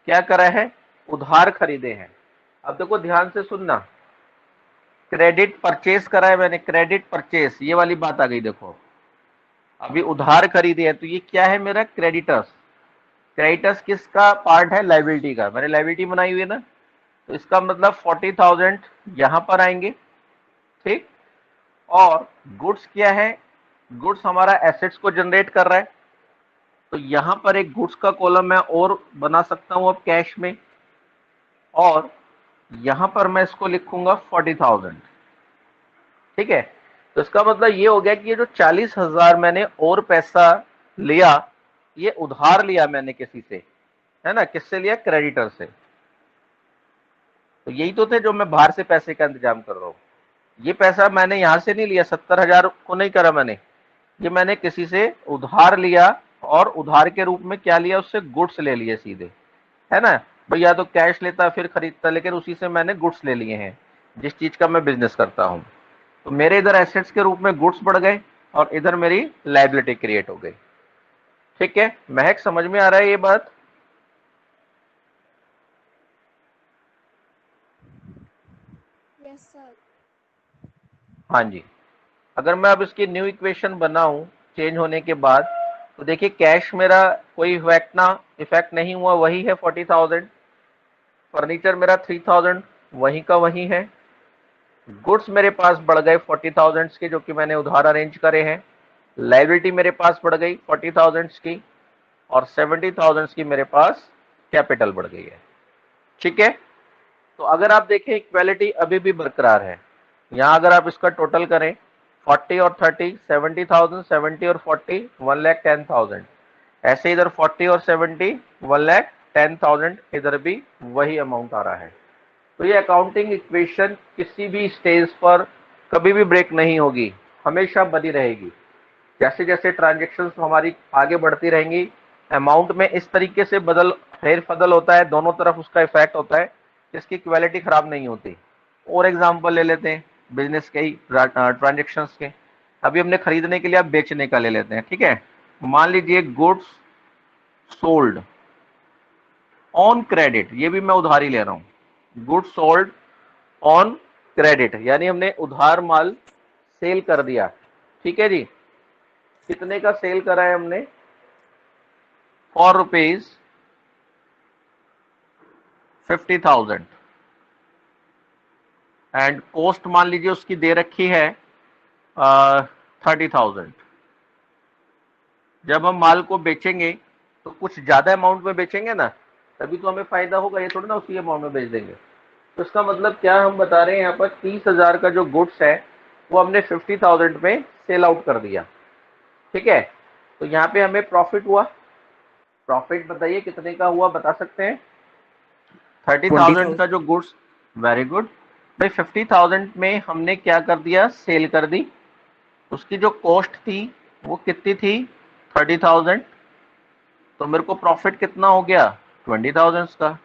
क्या करा है, उधार खरीदे हैं। अब देखो ध्यान से सुनना, क्रेडिट परचेस करा है मैंने, क्रेडिट परचेस, ये वाली बात आ गई। देखो अभी उधार खरीदे है तो ये क्या है मेरा क्रेडिटर्स। क्रेडिटर्स किसका पार्ट है, लाइबिलिटी का। मैंने लाइबिलिटी बनाई हुई है ना, तो इसका मतलब 40,000 यहां पर आएंगे, ठीक। और गुड्स क्या है, गुड्स हमारा एसेट्स को जनरेट कर रहा है, तो यहां पर एक गुड्स का कॉलम मैं और बना सकता हूं अब कैश में, और यहां पर मैं इसको लिखूंगा 40,000, ठीक है। तो इसका मतलब ये हो गया कि ये जो 40,000 मैंने और पैसा लिया, ये उधार लिया मैंने किसी से, है ना। किससे लिया, क्रेडिटर से। तो यही तो थे जो मैं बाहर से पैसे का इंतजाम कर रहा हूं। ये पैसा मैंने यहां से नहीं लिया, 70,000 को नहीं करा मैंने, ये मैंने किसी से उधार लिया, और उधार के रूप में क्या लिया, उससे गुड्स ले लिए सीधे, है ना। भैया तो कैश लेता फिर खरीदता, लेकिन उसी से मैंने गुड्स ले लिए हैं, जिस चीज का मैं बिजनेस करता हूं। तो मेरे इधर एसेट्स के रूप में गुड्स बढ़ गए, और इधर मेरी लायबिलिटी क्रिएट हो गई। ठीक है, महक समझ में आ रहा है ये बात। Yes sir. हाँ जी। अगर मैं अब इसकी न्यू इक्वेशन बनाऊं चेंज होने के बाद, तो देखिए कैश मेरा कोई इफेक्ट नहीं हुआ, वही है 40,000। फर्नीचर मेरा 3,000 वही का वही है। गुड्स मेरे पास बढ़ गए 40,000 के, जो कि मैंने उधार अरेंज करे हैं। लायबिलिटी मेरे पास बढ़ गई 40,000 की, और 70,000 की मेरे पास कैपिटल बढ़ गई है। ठीक है, तो अगर आप देखें इक्वालिटी अभी भी बरकरार है। यहां अगर आप इसका टोटल करें 40 और 30, 70,000, 70 और 40, 1,10,000। ऐसे इधर 40 और 70, 1,10,000, इधर भी वही अमाउंट आ रहा है। तो ये अकाउंटिंग इक्वेशन किसी भी स्टेज पर कभी भी ब्रेक नहीं होगी, हमेशा बनी रहेगी। जैसे जैसे ट्रांजेक्शन्स हमारी आगे बढ़ती रहेंगी, अमाउंट में इस तरीके से फेर बदल होता है, दोनों तरफ उसका इफेक्ट होता है, जिसकी क्वालिटी खराब नहीं होती। और एग्जांपल ले लेते हैं बिजनेस के ही ट्रांजेक्शन्स के। अभी हमने खरीदने के लिए अब बेचने का ले लेते हैं, ठीक है। मान लीजिए गुड्स सोल्ड ऑन क्रेडिट, ये भी मैं उधार ही ले रहा हूं। गुड्स सोल्ड ऑन क्रेडिट, यानी हमने उधार माल सेल कर दिया, ठीक है जी। कितने का सेल करा है हमने, ₹50,000, एंड कॉस्ट मान लीजिए उसकी दे रखी है 30,000। जब हम माल को बेचेंगे तो कुछ ज्यादा अमाउंट में बेचेंगे ना, तभी तो हमें फायदा होगा, ये थोड़ा ना उसी अमाउंट में बेच देंगे। तो इसका मतलब क्या हम बता रहे हैं, यहाँ पर 30,000 का जो गुड्स है वो हमने 50,000 में सेल आउट कर दिया, ठीक है। तो यहाँ पे हमें प्रॉफिट हुआ। प्रॉफिट बताइए कितने का हुआ, बता सकते हैं। 30,000 का 20,000। जो गुड्स, वेरी गुड भाई, 50,000 में हमने क्या कर दिया, सेल कर दी। उसकी जो कॉस्ट थी वो कितनी थी, 30,000। तो मेरे को प्रॉफिट कितना हो गया, 20,000 का,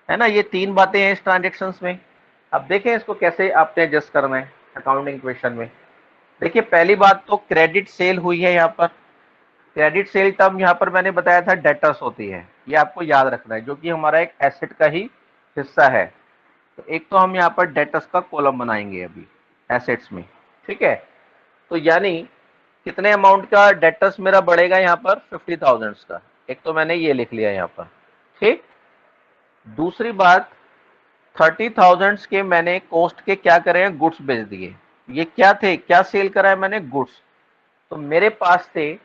है ना। ये तीन बातें हैं इस ट्रांजेक्शन में। अब देखें इसको कैसे आपने एडजस्ट करना है अकाउंटिंग इक्वेशन में। देखिए पहली बात तो क्रेडिट सेल हुई है यहाँ पर। क्रेडिट सेल टर्म यहाँ पर मैंने बताया था डेटर्स होती है, ये आपको याद रखना है, जो कि हमारा एक एसेट का ही हिस्सा है। तो एक तो हम यहाँ पर डेटर्स का कॉलम बनाएंगे अभी एसेट्स में, ठीक है। तो यानी कितने अमाउंट का डेटर्स मेरा बढ़ेगा यहाँ पर, 50,000 का। एक तो मैंने ये लिख लिया यहाँ पर, ठीक। दूसरी बात, 30,000 के मैंने कॉस्ट के क्या करे हैं, गुड्स बेच दिए। ये क्या थे, क्या सेल करा है मैंने, गुड्स। तो मेरे पास थे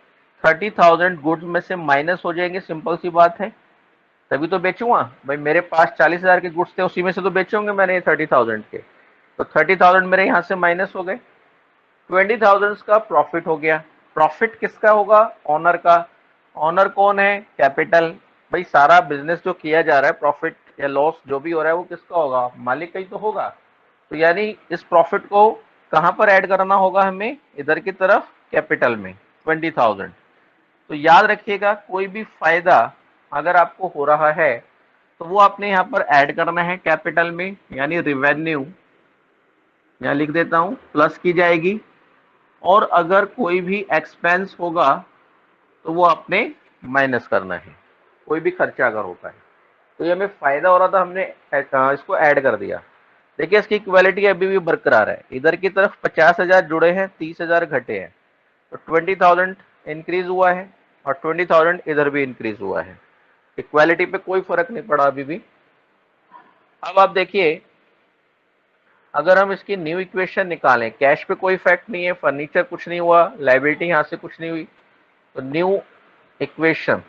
30,000 गुड्स में से माइनस हो जाएंगे, सिंपल सी बात है, तभी तो बेचूंगा भाई। मेरे पास 40,000 के गुड्स थे, उसी में से तो बेचूंगे मैंने 30,000 के। तो 30,000 मेरे यहाँ से माइनस हो गए। 20,000 का प्रॉफिट हो गया। प्रॉफिट किसका होगा, ओनर का। ओनर कौन है, कैपिटल। भाई सारा बिजनेस जो किया जा रहा है, प्रॉफिट या लॉस जो भी हो रहा है, वो किसका होगा, मालिक का ही तो होगा। तो यानी इस प्रॉफिट को कहां पर ऐड करना होगा हमें, इधर की तरफ कैपिटल में 20,000। तो याद रखिएगा कोई भी फायदा अगर आपको हो रहा है तो वो आपने यहाँ पर ऐड करना है कैपिटल में, यानी रिवेन्यू यहाँ लिख देता हूं, प्लस की जाएगी। और अगर कोई भी एक्सपेंस होगा तो वो आपने माइनस करना है, कोई भी खर्चा अगर होता है। तो ये हमें फायदा हो रहा था, हमने इसको ऐड कर दिया। देखिए इसकी इक्वालिटी अभी भी बरकरार है, इधर की तरफ 50,000 जुड़े हैं, 30,000 घटे हैं, तो 20,000 इंक्रीज हुआ है और 20,000 इधर भी इंक्रीज हुआ है। इक्वालिटी पे कोई फर्क नहीं पड़ा अभी भी। अब आप देखिए, अगर हम इसकी न्यू इक्वेशन निकालें, कैश पे कोई इफेक्ट नहीं है, फर्नीचर कुछ नहीं हुआ, लाइबिलिटी यहां से कुछ नहीं हुई, तो न्यू इक्वेशन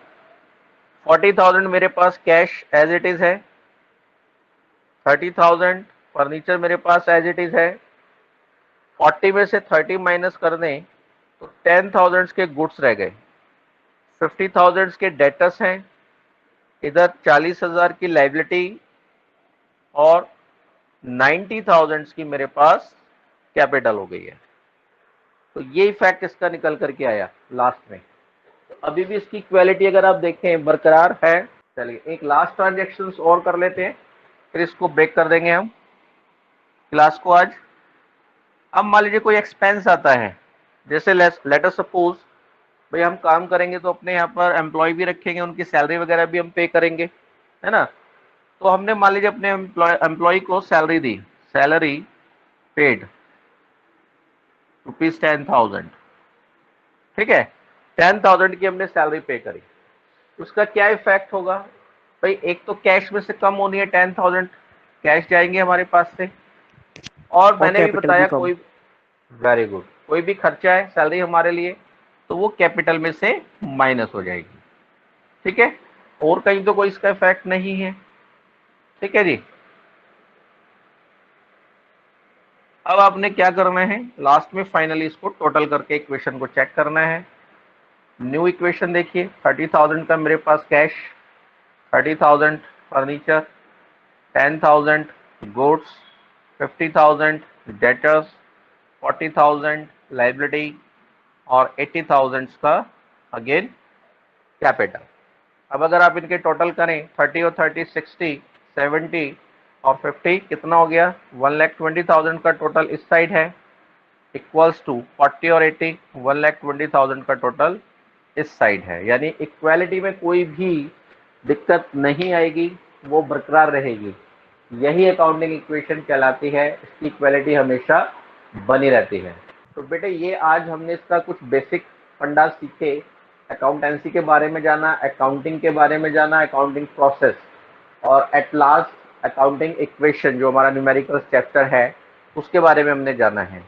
40,000 मेरे पास कैश एज इट इज है, 30,000 फर्नीचर मेरे पास एज इट इज है, 40 में से 30 माइनस कर दें तो 10,000 के गुड्स रह गए, 50,000 के डेटर्स हैं, इधर 40,000 की लाइबिलिटी और 90,000 की मेरे पास कैपिटल हो गई है। तो ये इफेक्ट इसका निकल करके आया लास्ट में। तो अभी भी इसकी क्वालिटी अगर आप देखें बरकरार है। चलिए एक लास्ट ट्रांजेक्शन और कर लेते हैं, फिर इसको ब्रेक कर देंगे हम क्लास को आज। अब मान लीजिए कोई एक्सपेंस आता है, जैसे लेट अस सपोज भाई हम काम करेंगे तो अपने यहाँ पर एम्प्लॉय भी रखेंगे, उनकी सैलरी वगैरह भी हम पे करेंगे, है ना। तो हमने मान लीजिए अपने एम्प्लॉय को सैलरी दी, सैलरी पेड ₹10,000, ठीक है, 10,000 की हमने सैलरी पे करी। उसका क्या इफेक्ट होगा भाई, एक तो कैश में से कम होनी है 10,000, कैश जाएंगे हमारे पास से, और मैंने भी बताया कोई, वेरी गुड, कोई भी खर्चा है सैलरी हमारे लिए तो वो कैपिटल में से माइनस हो जाएगी, ठीक है, और कहीं तो कोई इसका इफेक्ट नहीं है, ठीक है जी। अब आपने क्या करना है, लास्ट में फाइनली इसको टोटल करके इक्वेशन को चेक करना है। न्यू इक्वेशन देखिए, 30,000 का मेरे पास cash, 30,000 furniture, 10,000 goods, 50,000 debtors, 40,000 liability और 80,000 का अगेन कैपिटल। अब अगर आप इनके टोटल करें 30 और 30 60 70 और 50 कितना हो गया, 1,20,000 का टोटल इस साइड है, इक्वल्स टू 40 और 80 1,20,000 का टोटल इस साइड है। यानी इक्वालिटी में कोई भी दिक्कत नहीं आएगी, वो बरकरार रहेगी। यही अकाउंटिंग इक्वेशन कहलाती है, इसकी इक्वालिटी हमेशा बनी रहती है। तो बेटे ये आज हमने इसका कुछ बेसिक फंडा सीखे, अकाउंटेंसी के बारे में जाना, अकाउंटिंग के बारे में जाना, अकाउंटिंग प्रोसेस, और एट लास्ट अकाउंटिंग इक्वेशन जो हमारा न्यूमेरिकल चैप्टर है उसके बारे में हमने जाना है।